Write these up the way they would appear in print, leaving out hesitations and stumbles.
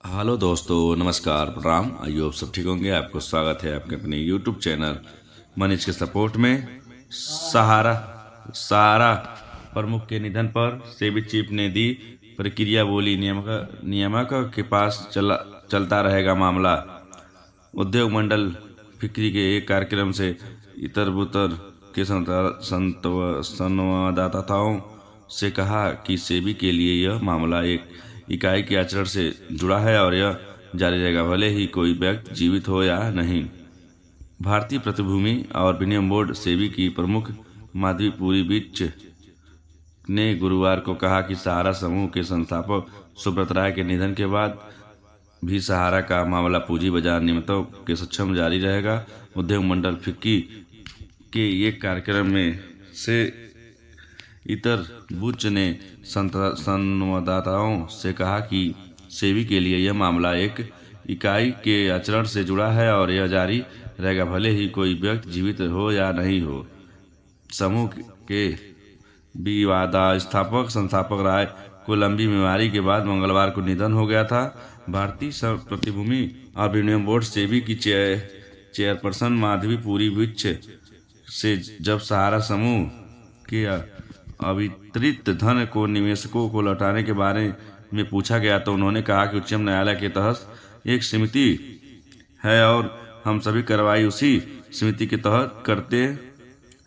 Hello दोस्तों, नमस्कार, प्रणाम। आइए आप सब ठीक होंगे। आपको स्वागत है आपके अपने यूट्यूब चैनल मनीष के सपोर्ट में। सहारा सहारा प्रमुख के निधन पर सेबी चीफ ने दी प्रक्रिया, बोली नियामक के पास चलता रहेगा मामला। उद्योग मंडल फिक्री के एक कार्यक्रम से इतर बुतर के संवाददाताओं से कहा कि सेबी के लिए यह मामला एक इकाई के आचरण से जुड़ा है और यह जारी रहेगा, भले ही कोई व्यक्ति जीवित हो या नहीं। भारतीय प्रतिभूति और विनिमय बोर्ड सेबी की प्रमुख माधवी पुरी बिच ने गुरुवार को कहा कि सहारा समूह के संस्थापक सुब्रत राय के निधन के बाद भी सहारा का मामला पूंजी बाजार नियमों के सक्षम जारी रहेगा। उद्योग मंडल फिक्की के एक कार्यक्रम में से इतर बुच ने संवाददाताओं से कहा कि सेबी के लिए यह मामला एक इकाई के आचरण से जुड़ा है और यह जारी रहेगा, भले ही कोई व्यक्ति जीवित हो या नहीं हो। समूह के विवादास्पद संस्थापक राय को लंबी बीमारी के बाद मंगलवार को निधन हो गया था। भारतीय प्रतिभूति और विनिमय बोर्ड सेबी की चेयरपर्सन माधवी पुरी बिच से जब सहारा समूह के अवितरित धन को निवेशकों को लौटाने के बारे में पूछा गया तो उन्होंने कहा कि उच्च न्यायालय के तहत एक समिति है और हम सभी कार्रवाई उसी समिति के तहत करते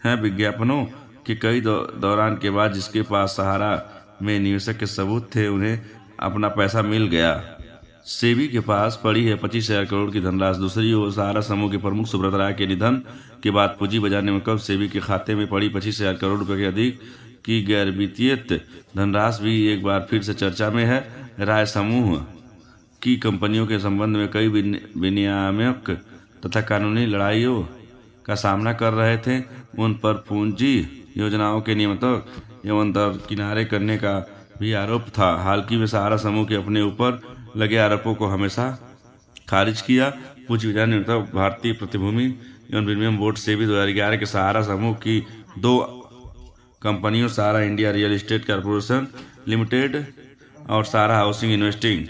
हैं। विज्ञापनों के कई दौरान के बाद जिसके पास सहारा में निवेशक के सबूत थे, उन्हें अपना पैसा मिल गया। सेबी के पास पड़ी है 25,000 करोड़ की धनराशि। दूसरी ओर सहारा समूह के प्रमुख सुब्रत राय के निधन के बाद पूंजी बाजार नियामक सेबी के खाते में पड़ी 25,000 करोड़ रुपए के अधिक की गैर वित्तीय धनराशि भी एक बार फिर से चर्चा में है। राय समूह की कंपनियों के संबंध में कई विनियामक तथा कानूनी लड़ाइयों का सामना कर रहे थे। उन पर पूंजी योजनाओं के नियमों एवं दरकिनारे करने का भी आरोप था। हाल ही में सहारा समूह के अपने ऊपर लगे आरोपों को हमेशा खारिज किया। पूंजी बाजार नियमों भारतीय प्रतिभूति एवं विनिमय बोर्ड सेबी 2011 के सहारा समूह की दो कंपनियों Sahara India real estate corporation limited और सहारा हाउसिंग इन्वेस्टिंग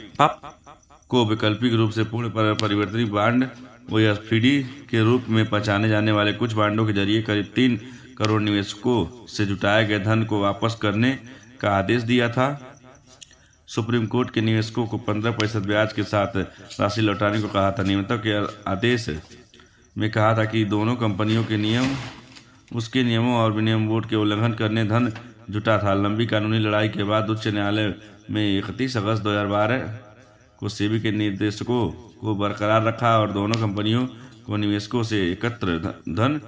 को वैकल्पिक रूप से पूर्ण परिवर्तित बांड ओएसएफडी के रूप में पहचाने जाने वाले कुछ बांडों के जरिए करीब 3 करोड़ निवेशकों से जुटाए गए धन को वापस करने का आदेश दिया था। सुप्रीम कोर्ट के निवेशकों को 15% ब्याज के साथ राशि लौटाने को कहा था। नियमों के आदेश में कहा था कि दोनों कंपनियों के उसके नियमों और विनिमय बोर्ड के उल्लंघन करने धन जुटा था। लंबी कानूनी लड़ाई के बाद उच्च न्यायालय में 31 अगस्त 2012 को सेबी के निर्देशकों को बरकरार रखा और दोनों कंपनियों को निवेशकों से एकत्र धन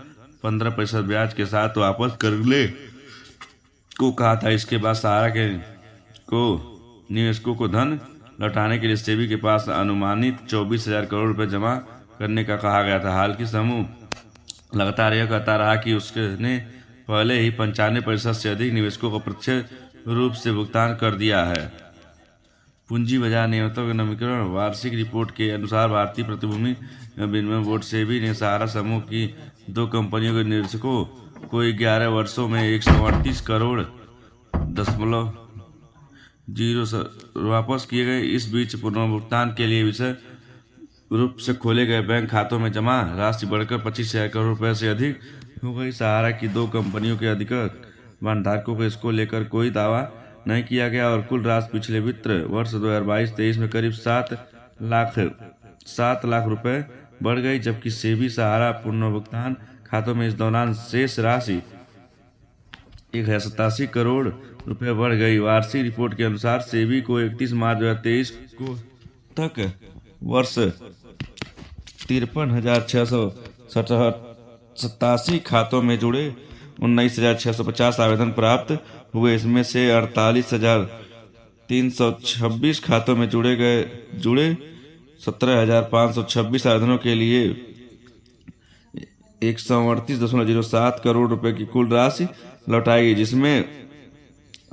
15% ब्याज के साथ वापस करने को कहा था। इसके बाद सहारा को निवेशकों को धन लौटाने के लिए सेबी के पास अनुमानित 24,000 करोड़ रुपए जमा करने का कहा गया था। हाल की समूह लगातार यह कहता रहा कि उसने पहले ही 95% से अधिक निवेशकों को प्रत्यक्ष रूप से भुगतान कर दिया है। पूंजी बाजार नियमों के नवीनीकरण वार्षिक रिपोर्ट के अनुसार भारतीय प्रतिभूति विनिमय बोर्ड सेबी ने सहारा समूह की दो कंपनियों के निवेशकों को 11 वर्षों में 138 करोड़ वापस किए गए। इस बीच पुनर्भुगतान के लिए विशेष रूप से खोले गए बैंक खातों में जमा राशि बढ़कर 25,000 करोड़ रुपए से अधिक हो गई। सहारा की दो कंपनियों के अधिकृत बॉन्डधारकों को इसको लेकर कोई दावा नहीं किया गया और कुल राशि पिछले वित्त वर्ष 2022-23 में करीब 7 लाख रुपए बढ़ गई, जबकि सेबी सहारा पुनर्भुगतान खातों में इस दौरान शेष राशि 187 करोड़ रुपए बढ़ गई। वार्षिक रिपोर्ट के अनुसार सेबी को 31 मार्च 2023 को तक वर्ष 53,687 खातों में जुड़े 19,650 आवेदन प्राप्त हुए। इसमें से 48,326 खातों में जुड़े 17,526 आवेदनों के लिए 138.07 करोड़ रुपए की कुल राशि लौटाई गई, जिसमें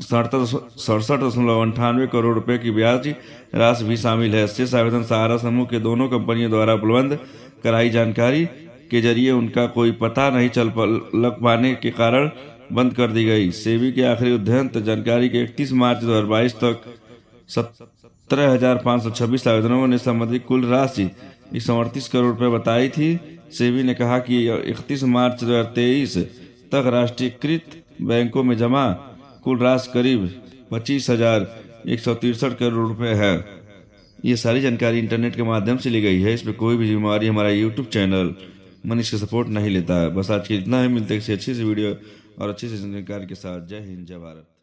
67.98 करोड़ रुपए की ब्याज राशि भी शामिल है। शेष आवेदन सहारा समूह के दोनों कंपनियों द्वारा उपलब्ध कराई जानकारी के जरिए उनका कोई पता नहीं लग पाने के कारण बंद कर दी गई। सेबी के आखिरी उद्यंत जानकारी के 31 मार्च 2022 तक 17,526 आवेदनों ने संबंधित कुल राशि 138 करोड़ रुपए बताई थी। सेबी ने कहा कि 31 मार्च 2023 तक राष्ट्रीयकृत बैंकों में जमा कुल राशि करीब 25,163 करोड़ रुपए है। ये सारी जानकारी इंटरनेट के माध्यम से ली गई है। इसमें कोई भी जिम्मेवारी हमारा यूट्यूब चैनल मनीष का सपोर्ट नहीं लेता है। बस आज के इतना ही, मिलते हैं किसी अच्छी सी वीडियो और अच्छी सी जानकारी के साथ। जय हिंद, जय भारत।